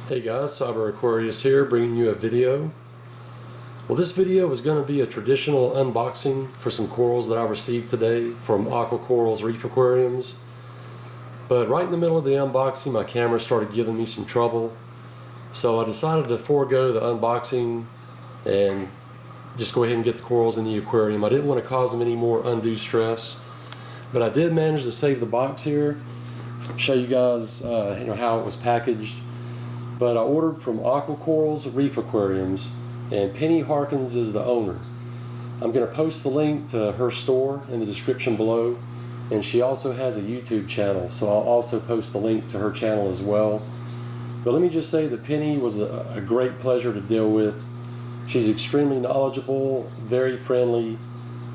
Hey guys, Cyber Aquarist here, bringing you a video. Well, this video is going to be a traditional unboxing for some corals that I received today from Aquacorals Reef Aquariums. But right in the middle of the unboxing, my camera started giving me some trouble. So I decided to forego the unboxing and just go ahead and get the corals in the aquarium. I didn't want to cause them any more undue stress. But I did manage to save the box here. Show you guys how it was packaged. But I ordered from Aquacorals Reef Aquariums, and Penny Harkins is the owner. I'm going to post the link to her store in the description below, and she also has a YouTube channel, so I'll also post the link to her channel as well. But let me just say that Penny was a great pleasure to deal with. She's extremely knowledgeable, very friendly,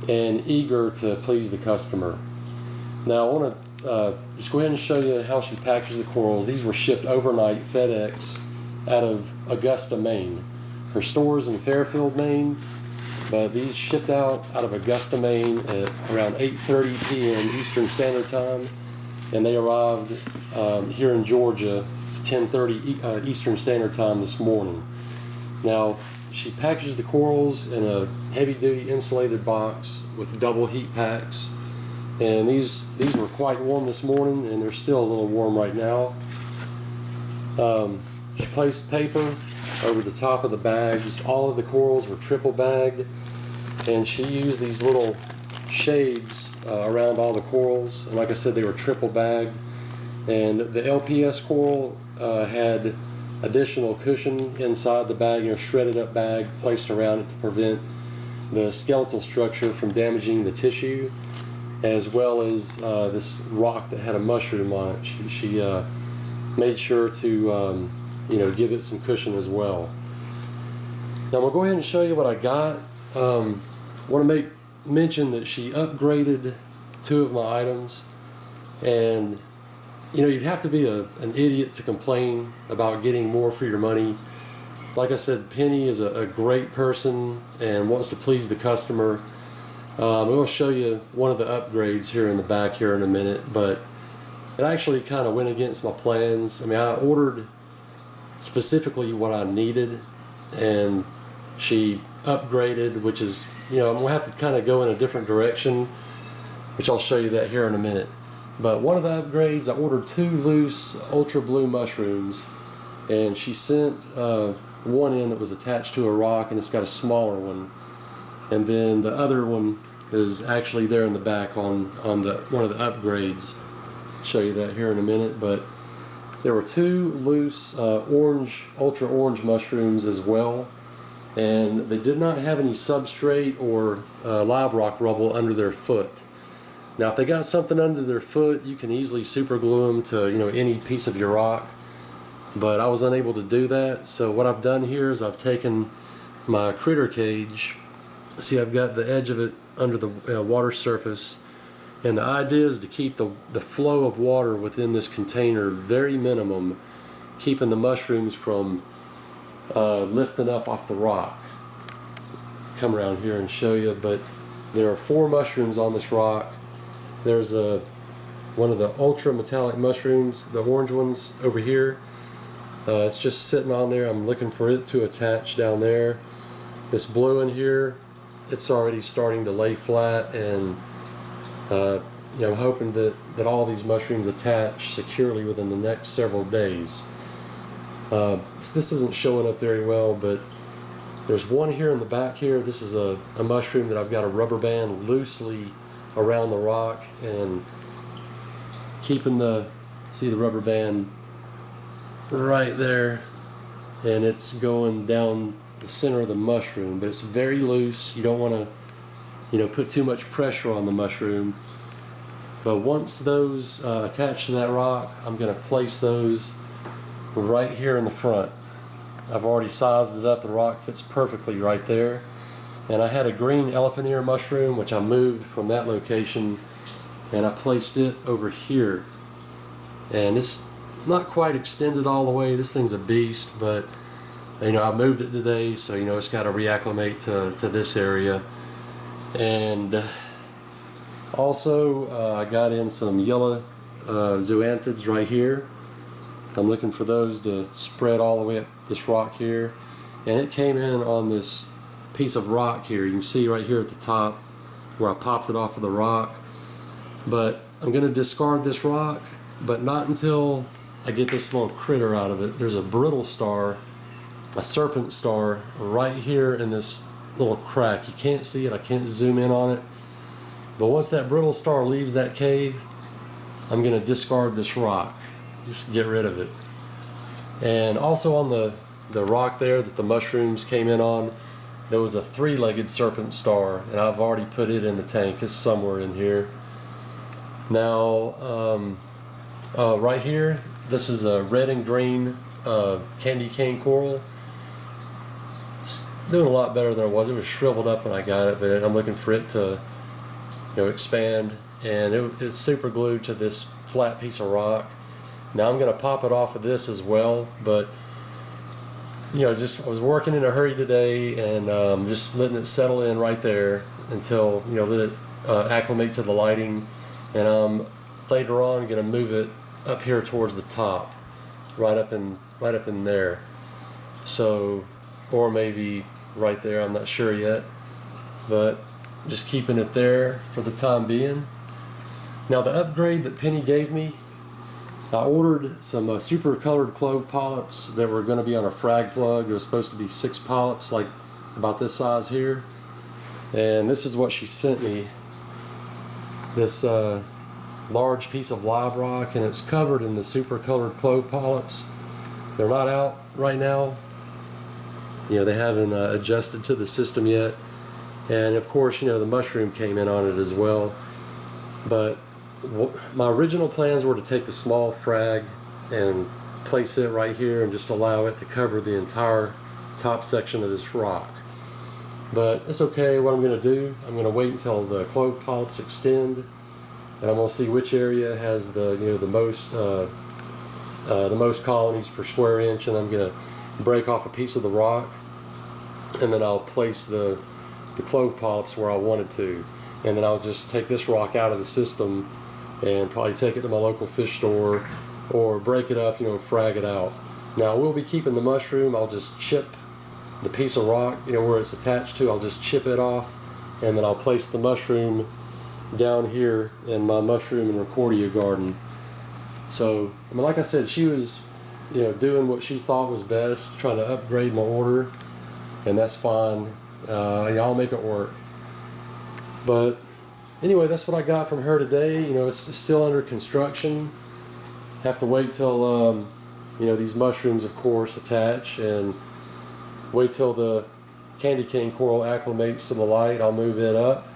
and eager to please the customer. Now I want to just go ahead and show you how she packaged the corals. These were shipped overnight FedEx out of Augusta, Maine. Her store is in Fairfield, Maine, but these shipped out of Augusta, Maine at around 8:30 p.m. Eastern Standard Time, and they arrived here in Georgia 10:30 Eastern Standard Time this morning. Now she packaged the corals in a heavy-duty insulated box with double heat packs. And these were quite warm this morning, and they're still a little warm right now. She placed paper over the top of the bags. All of the corals were triple bagged, and she used these little shades around all the corals. And like I said, they were triple bagged. And the LPS coral had additional cushion inside the bag, shredded up bag placed around it to prevent the skeletal structure from damaging the tissue, as well as this rock that had a mushroom on it. She made sure to give it some cushion as well. Now I'm going to go ahead and show you what I got. I want to mention that she upgraded two of my items, and you'd have to be an idiot to complain about getting more for your money. Like I said, Penny is a great person and wants to please the customer. I'm going to show you one of the upgrades here in the back here in a minute, but it actually kind of went against my plans. I mean, I ordered specifically what I needed, and she upgraded, which is, I'm going to have to kind of go in a different direction, which I'll show you that here in a minute. But one of the upgrades, I ordered 2 loose ultra blue mushrooms, and she sent one in that was attached to a rock, and it's got a smaller one. And then the other one is actually there in the back on one of the upgrades. I'll show you that here in a minute. But there were 2 loose ultra orange mushrooms as well, and they did not have any substrate or live rock rubble under their foot. Now, if they got something under their foot, you can easily super glue them to any piece of your rock. But I was unable to do that. So what I've done here is I've taken my critter cage. See, I've got the edge of it under the water surface, and the idea is to keep the flow of water within this container very minimum, keeping the mushrooms from lifting up off the rock. Come around here and show you, but there are 4 mushrooms on this rock. There's one of the ultra metallic mushrooms, the orange ones over here. It's just sitting on there. I'm looking for it to attach down there. This blue in here, it's already starting to lay flat, and I'm hoping that all these mushrooms attach securely within the next several days. This isn't showing up very well, but there's one here in the back here. This is a mushroom that I've got a rubber band loosely around the rock and keeping the rubber band right there, and it's going down the center of the mushroom, but it's very loose. You don't want to put too much pressure on the mushroom. But once those attach to that rock, I'm going to place those right here in the front. I've already sized it up. The rock fits perfectly right there. And I had a green elephant ear mushroom, which I moved from that location, and I placed it over here. And it's not quite extended all the way. This thing's a beast, but I moved it today, so it's got to reacclimate to this area. And also I got in some yellow zoanthids right here. I'm looking for those to spread all the way up this rock here. And it came in on this piece of rock here. You can see right here at the top where I popped it off of the rock. But I'm going to discard this rock, but not until I get this little critter out of it. There's a brittle star, a serpent star, right here in this little crack. You can't see it, I can't zoom in on it. But once that brittle star leaves that cave, I'm going to discard this rock. Just get rid of it. And also on the rock there that the mushrooms came in on, there was a three-legged serpent star, and I've already put it in the tank. It's somewhere in here. Now, right here, this is a red and green candy cane coral. It's doing a lot better than it was. It was shriveled up when I got it, but I'm looking for it to, expand. And it's super glued to this flat piece of rock. Now I'm going to pop it off of this as well, but I was working in a hurry today, and just letting it settle in right there until let it acclimate to the lighting, and I'm later on going to move it up here towards the top, right up in there. So, or maybe right there. I'm not sure yet, but just keeping it there for the time being. Now the upgrade that Penny gave me, I ordered some super colored clove polyps that were going to be on a frag plug. There was supposed to be 6 polyps, like about this size here. And this is what she sent me. This large piece of live rock, and it's covered in the super colored clove polyps. They're not out right now. They haven't adjusted to the system yet. And of course, the mushroom came in on it as well. But my original plans were to take the small frag and place it right here and just allow it to cover the entire top section of this rock. But it's okay. What I'm going to do, I'm going to wait until the clove polyps extend, and I'm going to see which area has the most colonies per square inch, and I'm going to break off a piece of the rock, and then I'll place the clove polyps where I want it to, and then I'll just take this rock out of the system and probably take it to my local fish store or break it up, frag it out. Now I will be keeping the mushroom. I'll just chip the piece of rock, where it's attached to. I'll just chip it off, and then I'll place the mushroom down here in my mushroom and Recordia garden. So, like I said, she was, doing what she thought was best, trying to upgrade my order, and that's fine. I'll make it work. But anyway, that's what I got from her today. It's still under construction. Have to wait till these mushrooms, of course, attach, and wait till the candy cane coral acclimates to the light. I'll move it up.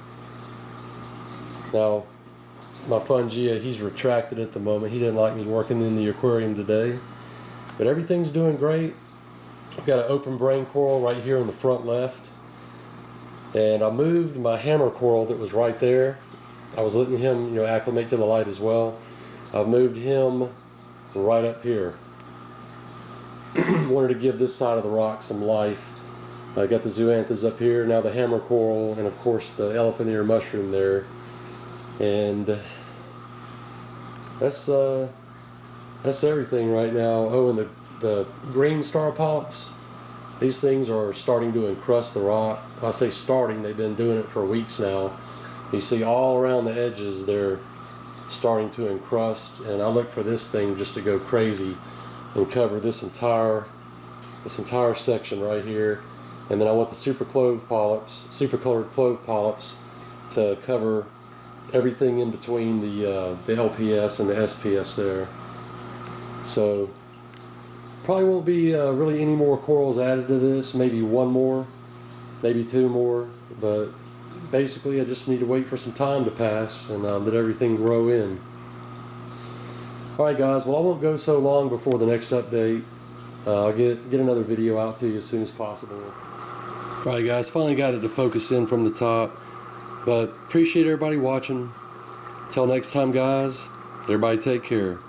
Now, my fungia, he's retracted at the moment. He didn't like me working in the aquarium today, but everything's doing great. I've got an open brain coral right here in the front left, and I moved my hammer coral that was right there. I was letting him, acclimate to the light as well. I've moved him right up here. Wanted to give this side of the rock some life. I got the zoanthus up here, now the hammer coral, and of course the elephant ear mushroom there. And that's everything right now. Oh, and the green star polyps, these things are starting to encrust the rock. I say starting, they've been doing it for weeks now. You see all around the edges they're starting to encrust, and I look for this thing just to go crazy and cover this entire section right here. And then I want the super colored clove polyps to cover everything in between the LPS and the SPS there. So probably won't be really any more corals added to this. Maybe one more, maybe 2 more, but basically I just need to wait for some time to pass and let everything grow in. Alright guys, well I won't go so long before the next update. I'll get another video out to you as soon as possible. Alright guys, finally got it to focus in from the top. But appreciate everybody watching. Till next time guys, everybody take care.